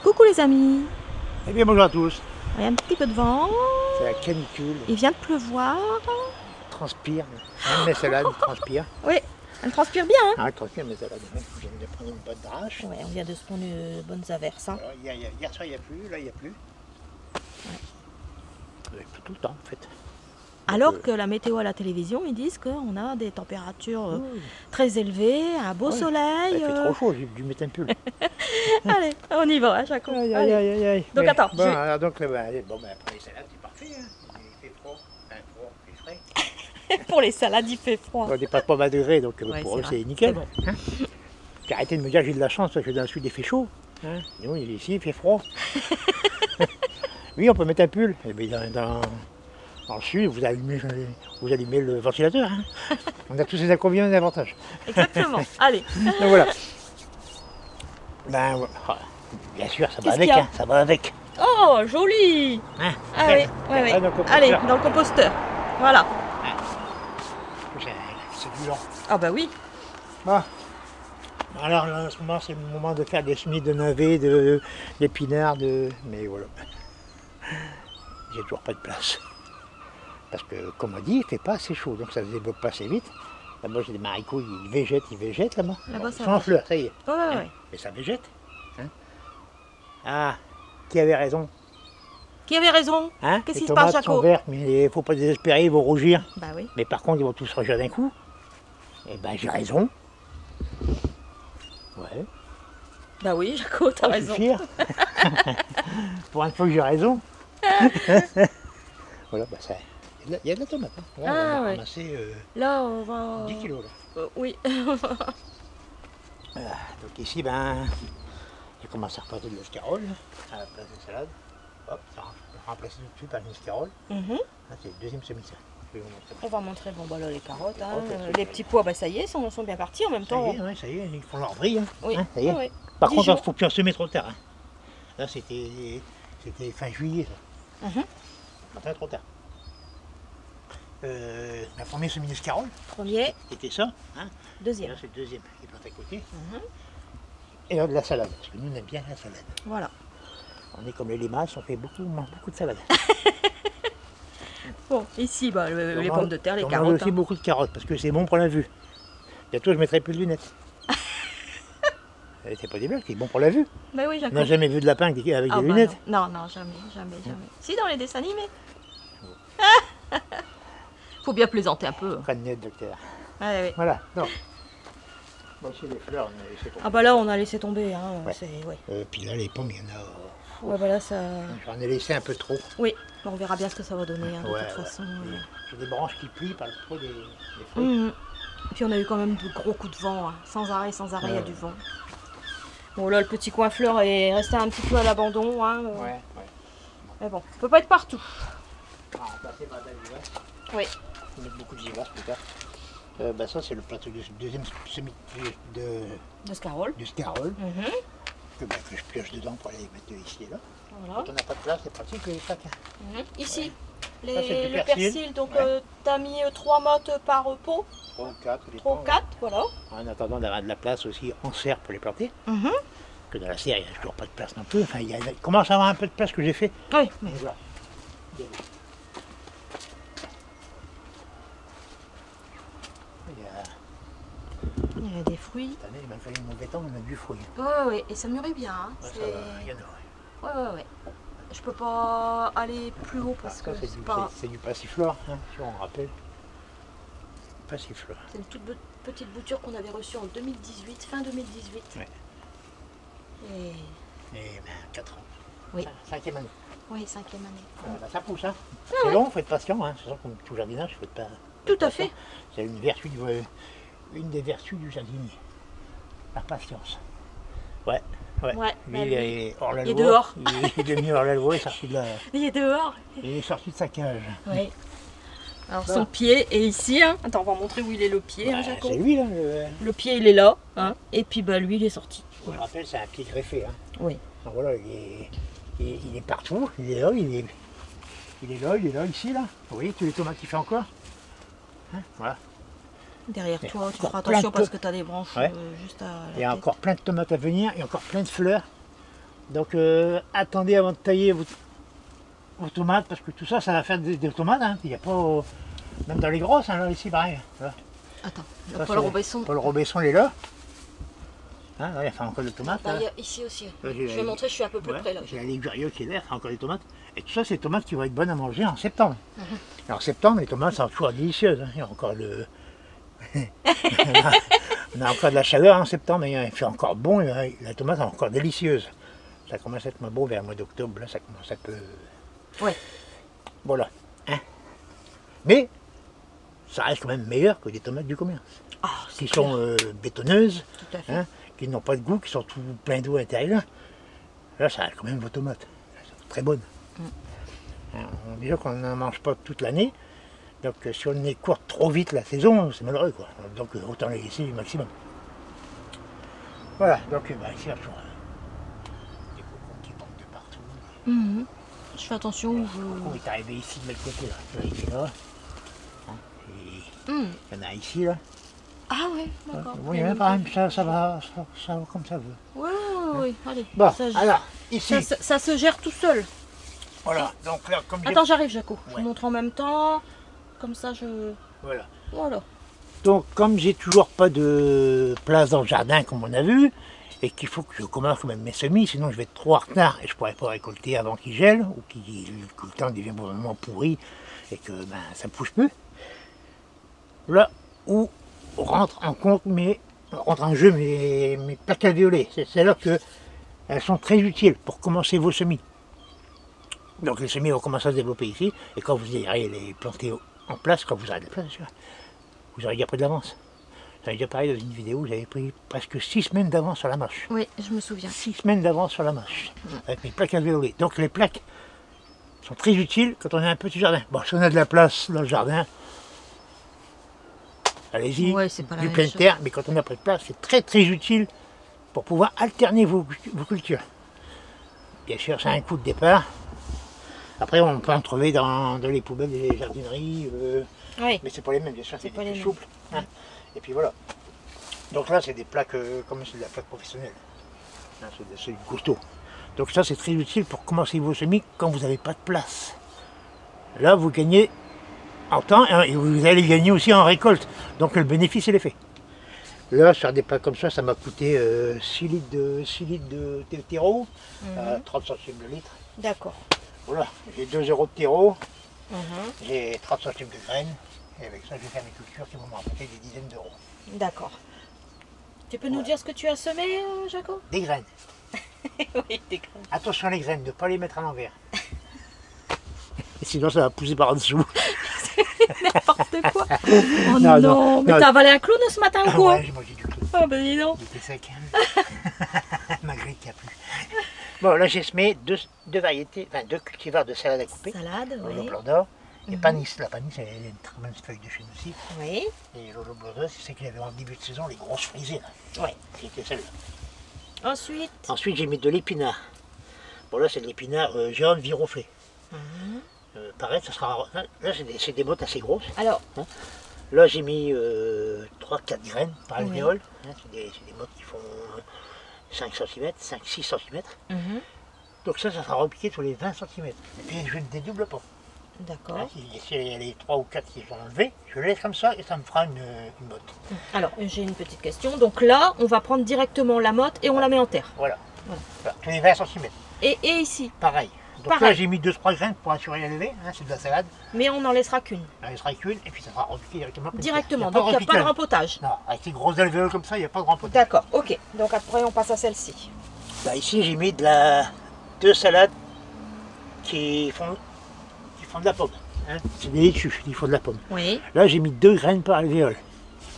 Coucou les amis. Eh bien bonjour à tous. Il y a un petit peu de vent, C'est la canicule, il vient de pleuvoir. transpire, même mes salades transpirent. Oui, elle transpire bien. Hein, Ah, transpire mes salades, ouais. Je viens de prendre une bonne drache. ouais, on vient de se prendre de bonnes averses. Hein. Alors, hier soir il n'y a plus, là il n'y a plus. Il pleut tout le temps en fait. Alors que la météo à la télévision, ils disent qu'on a des températures très élevées, un beau soleil. Il fait trop chaud, j'ai dû mettre un pull. Allez, on y va à chaque fois. Aïe, Allez. aïe, aïe, aïe. Donc Ouais. attends, Bon, je vais- alors, donc, allez, bon, pour les salades c'est parfait. Hein. Il fait froid, il fait frais. Pour les salades, il fait froid. On dépasse pas 20 degrés, donc Ouais, pour eux c'est c'est vrai, nickel. c'est bon. Hein. Puis arrêtez de me dire j'ai de la chance parce que dans le sud il fait chaud. Hein. Nous ici il fait froid. Oui, on peut mettre un pull. Eh bien, dans le sud, vous allumez le ventilateur. Hein. On a tous ces inconvénients et avantages. Exactement. Allez. Donc voilà. Ben, bien sûr, ça va Qu'est-ce avec. qu'il y a Hein, ça va avec. Oh, joli. Hein. Ah oui, oui, oui. dans le composteur. Allez, dans le composteur. Voilà. C'est du lent. Ah bah oui. Bon. Alors là, en ce moment, c'est le moment de faire des semis de navets, d'épinards, mais voilà. J'ai toujours pas de place. Parce que, comme on dit, il ne fait pas assez chaud, donc ça ne se développe pas assez vite. Là-bas, j'ai des maricots, ils végètent là-bas. Là-bas, ça Sans va. fleurs, ça y est. Ouais, ouais, ouais. Mais ça végète. Hein. Ah, qui avait raison? Qui avait raison? Hein, Qu'est-ce les qui se passe, tomates sont Jaco? vertes, mais il ne faut pas désespérer, ils vont rougir. Bah oui. Mais par contre, ils vont tous rougir d'un coup. Eh ben, j'ai raison. Ouais. Bah oui, Jaco, t'as Oh, raison. je suis fier. Pour une fois que j'ai raison. Voilà, bah ça. Il y a de la tomate. Hein. Là, Ah, on a ouais. ramassé Là, on va... 10 kilos. Là. Oui. Voilà. Donc ici, ben, j'ai commencé à replanter de l'escarole à la place des salades. Hop, ça a remplacé tout de suite par une escarole. Mhm. Là, c'est le deuxième semis. Je vais vous montrer. On va montrer, bon bah là, les carottes, hein, carottes, les petits pois, bah ça y est, sont bien partis en même Ça temps. y est, ouais, ça y est, ils font leur vrille. Hein. Oui, Hein, ça y est. oui, oui. Par 10 contre, il jours. ne faut plus en semer trop tard. Hein. Là, c'était fin juillet. Ça. Mhm. Enfin, trop tard. La première semis d'escarole, Premier, c'était ça. Hein. Et deuxième. là, c'est le deuxième qui plante à côté. Mhm. Et là, de la salade, parce que nous, on aime bien la salade. Voilà. On est comme les limaces, on fait beaucoup de salade. Bon, ici, bah, les On pommes de terre, les on mange carottes. aussi Hein. beaucoup de carottes, parce que c'est bon pour la vue. Bientôt, je mettrai plus de lunettes. C'est pas des blagues, c'est bon pour la vue. Bah oui, On Jaco. n'a jamais vu de lapin avec Ah, des bah lunettes. non, non, jamais, jamais, jamais. Si, dans les dessins animés. Faut bien plaisanter un peu. Pas de lunettes, docteur. Ouais, ouais. Voilà, non. Bon, ici, les fleurs, on a laissé tomber. Ah bah là, on a laissé tomber. Hein. Ouais. Ouais. Puis là, les pommes, il y en a. Ouais, bah là, ça... J'en ai laissé un peu trop. Oui, on verra bien ce que ça va donner, hein, de Ouais, toute ouais. façon. J'ai des branches qui plient par le trop des fruits. Mhm. Puis on a eu quand même de gros coups de vent, hein. Sans arrêt, il y a du vent. Bon là, le petit coin fleur est resté un petit peu à l'abandon. Hein. Ouais. Mais bon, on peut pas être partout. On va remplacer par de la vivace. Oui. On va mettre beaucoup de vivace plus tard. Bah ça, c'est le plateau du deuxième semis De scarole. de scarole Mhm. que je pioche dedans pour aller mettre ici et là. Voilà. Quand on n'a pas de place, c'est pratique les sacs. Mhm. Ici, Ça, c'est du le persil. persil, donc Ouais. t'as mis 3 mottes par pot, 3 ou 4. 3 ou 4, voilà. En attendant d'avoir de la place aussi en serre pour les planter. Mhm. Que dans la serre, il n'y a toujours pas de place non plus. Enfin, il commence à avoir un peu de place que j'ai fait. Oui, mais Et voilà. il y a des fruits. Cette année, il m'a fallu un mauvais temps, on a du fruit. Ouais, et ça mûrit bien. Hein. Ouais, C'est- ça va, il y en a, ouais. Ouais. Je peux pas aller plus haut parce Ça, que c'est c'est du, pas... c'est du passiflore, hein, si on rappelle. Passiflore. C'est une toute petite bouture qu'on avait reçue en 2018, fin 2018. Ouais. Et... Et ben, 4 ans. Oui. Cinquième année. Oui, 5e année. Ça pousse, hein. C'est long, il faut être patient, hein. C'est ça, comme tout jardinage, il faut être pas. Tout à fait. C'est une des vertus du jardinier. La patience. Ouais. Ouais, Lui, bah, il lui, est hors la il est loi. dehors. Il est devenu hors la loi, il est sorti Il est dehors. il est sorti de sa cage. Oui. Alors Bah. son pied est ici. Hein. Attends, on va montrer où il est le pied, hein, Bah, Jaco. c'est lui, là. Le pied, il est là. Hein. Et puis bah, lui, il est sorti. Je me rappelle, c'est un pied greffé. Hein. Oui. Donc voilà, il est partout. Il est là, il est là, ici, là. Vous voyez tous les tomates qu'il fait encore. Hein, voilà. Derrière Et toi, tu encore feras plein attention de parce que tu as des branches Ouais. juste à la Il y a tête. encore plein de tomates à venir et encore plein de fleurs. Donc attendez avant de tailler vos tomates, parce que tout ça, ça va faire des tomates. Hein. Il n'y a pas, même dans les grosses, hein, là, ici, pareil. Là. Attends, Ça, Paul Robesson. Paul Robesson, il est là. Hein, là, il fait encore des tomates. Bah, là. il y a ici aussi. Là, Je vais montrer, je suis à peu plus près là. J'ai la Ligurio qui est là, il fait encore des tomates. Et tout ça, c'est des tomates qui vont être bonnes à manger en septembre. Alors, en septembre, les tomates sont toujours délicieuses. Hein. Il y a encore on a encore de la chaleur en septembre, mais il fait encore bon. Et la tomate est encore délicieuse. Ça commence à être beau vers le mois d'octobre. Là, ça commence à être. Ouais. Voilà. Hein. Mais ça reste quand même meilleur que des tomates du commerce. Ah, Qui sont bétonneuses, tout à fait. hein, qui n'ont pas de goût, qui sont tout plein d'eau à l'intérieur. Là, ça reste quand même vos tomates. Elles sont très bonnes. Hein, déjà qu'on n'en mange pas toute l'année. Donc si on les court trop vite la saison, c'est malheureux, quoi. Donc autant les laisser au maximum. Voilà, donc ici, il y a toujours des cocons qui tombent de partout. Je fais attention. Le coco est arrivé ici de l'autre côté, là. Il est là. Hein, et il y en a ici, là. Ah ouais, d'accord. Oui, mais pareil, ça va comme ça veut. Oui, allez. Bon, Ça, alors, ici, ça se gère tout seul. voilà, donc là, comme j'ai... Attends, j'arrive, Jaco. Je Ouais. montre en même temps. Comme ça, Voilà. Voilà. Donc, comme j'ai toujours pas de place dans le jardin, comme on a vu, et qu'il faut que je commence quand même mes semis, sinon je vais être trop en retard et je pourrais pas récolter avant qu'il gèle, ou que le temps devient vraiment pourri et que ça ne pousse plus. Là où rentre en jeu mes plaques alvéolées. C'est là qu'elles sont très utiles pour commencer vos semis. Donc les semis vont commencer à se développer ici, et quand vous irez les planter en place, quand vous aurez de la place, bien sûr, vous aurez déjà pris de l'avance. J'avais déjà parlé dans une vidéo, j'avais pris presque 6 semaines d'avance sur la mâche. Oui, je me souviens. 6 semaines d'avance sur la mâche, avec mes plaques alvéolées. Donc les plaques sont très utiles quand on a un petit jardin. Bon, si on a de la place dans le jardin, allez-y, Ouais, c'est pas la du même plein chose. terre, mais quand on n'a pas de place, c'est très très utile pour pouvoir alterner vos cultures. Bien sûr, c'est un coup de départ. Après, on peut en trouver dans les poubelles des jardineries, Oui. mais c'est pas les mêmes, bien sûr, c'est pas des les plus mêmes. souples. Hein. Et puis voilà. Donc là, c'est des plaques, comme c'est de la plaque professionnelle. Hein, c'est du costaud. Donc ça, c'est très utile pour commencer vos semis quand vous n'avez pas de place. Là, vous gagnez en temps et vous allez gagner aussi en récolte. Donc le bénéfice, il est fait. Là, sur des plaques comme ça m'a coûté 6 litres de terreau, 30 centimes de litre. D'accord. Voilà, j'ai 2 € de terreau, j'ai 30 centimes de graines, et avec ça, je vais faire mes cultures qui vont me rapporter des dizaines d'euros. D'accord. Tu peux nous dire ce que tu as semé, Jaco? Des graines. Oui, des graines. Attention les graines, ne pas les mettre à l'envers. Sinon, ça va pousser par en dessous. N'importe quoi. Oh non, mais t'as avalé un clown ce matin ou quoi? Ouais, j'ai mangé du clou. Ah ben dis donc. Il était sec. Malgré qu'il n'y a plus. Bon, là, j'ai semé deux variétés, enfin 2 cultivars de salade à couper. Salade, Lolo oui. blanc d'or et panis. La panis, elle a une très bonne feuille de chêne aussi. Oui. Et Lolo blanc d'or, c'est celle qu'il y avait en début de saison, les grosses frisées. Oui. C'était celle-là. Ensuite. Ensuite, j'ai mis de l'épinard. Bon, là, c'est de l'épinard jaune viroflé. Pareil, ça sera. Là, c'est des mottes assez grosses. Alors, Là, j'ai mis 3-4 graines par Oui. alvéole. Hein, c'est des mottes qui font 5 cm, 5-6 cm. Donc ça sera repiqué tous les 20 cm. Et puis, je ne dédouble pas. d'accord. Hein, si il y a les 3 ou 4 qui sont enlevés, je laisse comme ça et ça me fera une motte. Alors, j'ai une petite question. Donc là, on va prendre directement la motte et on la met en terre. Voilà. Voilà. Voilà, tous les 20 cm. Et ici. Pareil. Donc Pareil. là, j'ai mis 2-3 graines pour assurer la levée. Hein, c'est de la salade. Mais on n'en laissera qu'une. Il ne sera qu'une et puis ça sera repiqué directement. Directement. Il Donc il n'y a pas de repiquage. rempotage. Non, avec les grosses alvéoles comme ça, il n'y a pas de rempotage. D'accord, ok. Donc après, on passe à celle-ci. Bah, ici, j'ai mis deux salades qui font de la pomme. Hein. C'est des laitues, il faut de la pomme. Oui. Là, j'ai mis 2 graines par alvéole.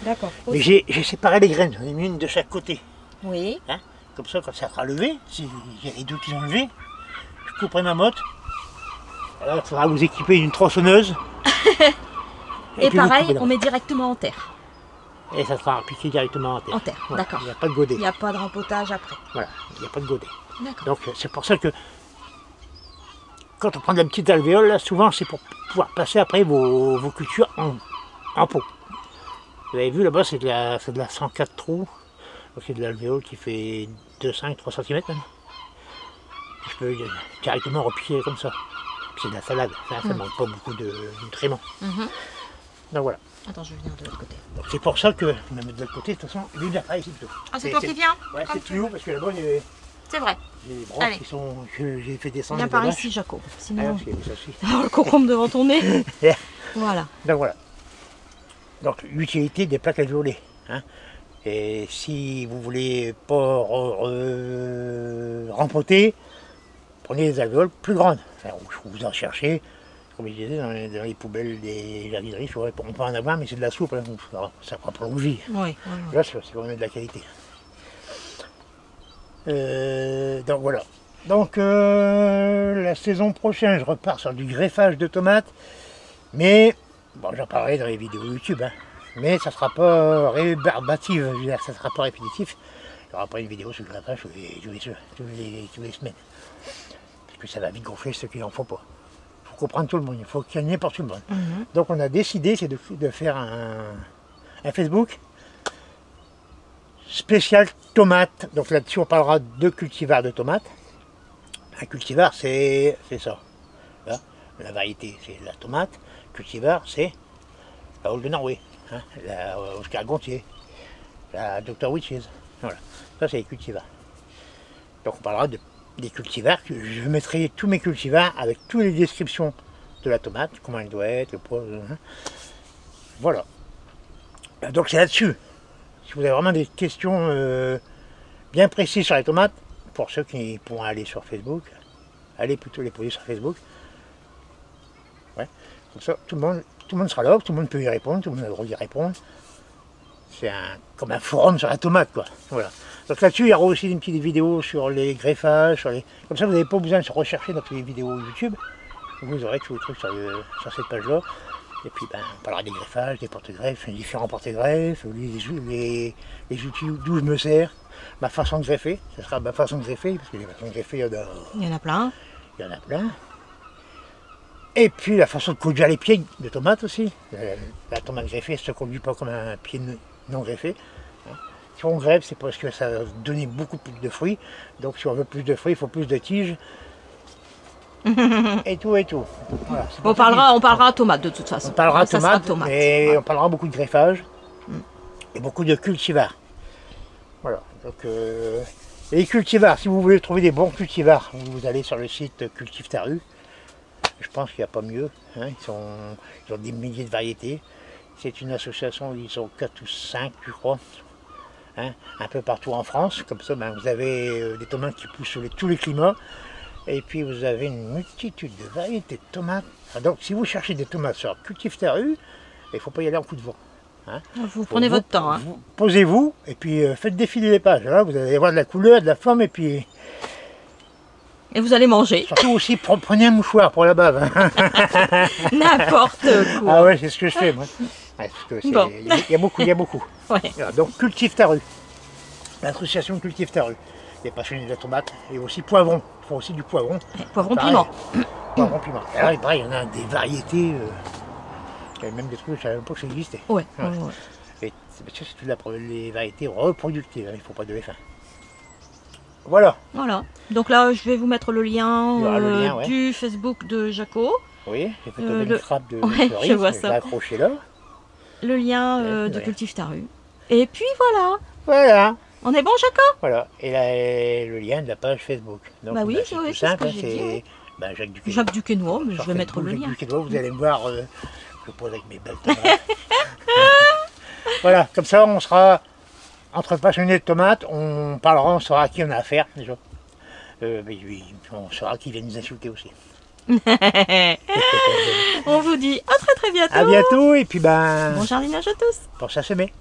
D'accord. Mais j'ai séparé les graines, j'en ai mis une de chaque côté. Oui. Hein. Comme ça, quand ça sera levé, s'il y a les deux qui sont levés, je couperai ma motte. Alors, il faudra vous équiper d'une tronçonneuse. Et puis vous pareil, coupez là. on met directement en terre. Et ça sera appliqué directement en terre. En terre, Voilà, d'accord. il n'y a pas de godet. Il n'y a pas de rempotage après. Voilà, il n'y a pas de godet. D'accord. Donc c'est pour ça que quand on prend de la petite alvéole, là, souvent c'est pour pouvoir passer après vos cultures en pot. Vous avez vu là-bas, c'est de la 104 trous. Donc c'est de l'alvéole qui fait 2,5-3 cm. je peux directement repiquer comme ça. C'est de la salade, ça ne manque pas beaucoup de nutriments. Donc voilà. Attends, je vais venir de l'autre côté. Donc c'est pour ça que, même de l'autre côté, de toute façon, il vient par ici plutôt. Ah, c'est toi qui viens? Ouais, c'est plus haut parce que là-bas, il y a C'est vrai. les branches qui sont, que j'ai fait descendre. Viens par ici, Jaco. Ah, Sinon, parce qu'il y avait ça aussi. avoir le concombre devant ton nez. Voilà. Donc voilà. Donc l'utilité des plaques alvéolées. Hein. Et si vous voulez pas rempoter, prenez des alvéoles plus grandes. Enfin, vous en cherchez, comme je disais, dans les poubelles des jardineries, on peut en avoir, mais c'est de la soupe, hein, ça fera pas bouger. Oui. Là, c'est vraiment de la qualité. Donc voilà. Donc la saison prochaine, je repars sur du greffage de tomates, mais bon, j'en parlerai dans les vidéos YouTube, hein, mais ça ne sera pas rébarbatif, je veux dire, ça ne sera pas répétitif. Il n'y aura pas une vidéo sur le greffage tous les semaines, parce que ça va vite gonfler ceux qui n'en font pas. Il faut comprendre tout le monde, il faut qu'il y en ait pour tout le monde. Donc on a décidé, c'est de faire un Facebook spécial tomate. Donc là-dessus on parlera de cultivars de tomates. Un cultivar c'est ça. Là, la variété c'est la tomate. Cultivar c'est la Hall de Norway, hein, la Oscar Gontier, la Dr Witches. Voilà, ça c'est les cultivars. Donc on parlera des cultivars. Je mettrai tous mes cultivars avec toutes les descriptions de la tomate, comment elle doit être, le poids. Hein. Voilà. Donc c'est là-dessus. Si vous avez vraiment des questions bien précises sur les tomates, pour ceux qui pourront aller sur Facebook, allez plutôt les poser sur Facebook. Ouais. Comme ça, tout le monde sera là, tout le monde peut y répondre, tout le monde a le droit d'y répondre. C'est comme un forum sur la tomate, quoi. Voilà. Donc là-dessus, il y aura aussi une petite vidéo sur les greffages, comme ça vous n'avez pas besoin de se rechercher dans toutes les vidéos YouTube. Vous aurez tous les trucs sur cette page-là. Et puis on parlera des greffages, des porte-greffes, différents porte-greffes, les outils d'où je me sers, ma façon de greffer, ce sera ma façon de greffer, parce que les façons de greffer, il y en a plein. Il y en a plein. Et puis la façon de conduire les pieds de tomates aussi. La tomate greffée ne se conduit pas comme un pied non greffé. Si on greffe, c'est parce que ça va donner beaucoup plus de fruits. Donc si on veut plus de fruits, il faut plus de tiges. Et tout. Voilà, on parlera tomate de toute façon. On parlera tomate, mais ouais. On parlera beaucoup de greffage et beaucoup de cultivars. Voilà. Donc, les cultivars, si vous voulez trouver des bons cultivars, vous allez sur le site Cultive ta rue. Je pense qu'il n'y a pas mieux. Hein. Ils ont des milliers de variétés. C'est une association, ils sont 4 ou 5, je crois. Hein, un peu partout en France. Comme ça, vous avez des tomates qui poussent sur tous les climats. Et puis vous avez une multitude de variétés de tomates. Donc si vous cherchez des tomates sur Cultive ta rue, il ne faut pas y aller en coup de vent. Hein. Vous prenez votre temps. Hein. Posez-vous et puis faites défiler les pages. Là, vous allez avoir de la couleur, de la forme et puis... Et vous allez manger. Surtout aussi, prenez un mouchoir pour la bave. Hein. N'importe quoi. Ah ouais, c'est ce que je fais moi. Ouais, bon. Il y a beaucoup. Ouais. Voilà, donc Cultive ta rue. L'association Cultive ta rue. Les passionnés de la tomate et aussi poivron. Il faut aussi du poivron. Poivron piment. Poivron piment. Alors, pareil, il y en a des variétés. Il y a même des trucs, je ne savais même pas que ça existait. Ouais. Et c'est toutes les variétés reproductives. Il ne faut pas de F1. Voilà. Donc là, je vais vous mettre le lien, ouais. du Facebook de Jaco. Oui, j'ai fait tomber une frappe de ouais, cerise, je vois ça. Je l'ai accroché là. Le lien de Cultive ta rue. Et puis voilà. Voilà. On est bon, Jaco? Voilà. Et là, le lien de la page Facebook. Donc, oui, c'est tout simple. C'est Jacques Duquesnoy. Jacques Duquesnoy, mais je vais mettre le lien. Jacques Duquesnoy, vous allez me voir, je pose avec mes belles tomates. Voilà, comme ça, on sera entre passionnés de tomates, on parlera, on saura à qui on a affaire déjà. On saura qui vient nous insulter aussi. On vous dit à très bientôt. À bientôt et puis bon jardinage à tous. pour s'assaimer.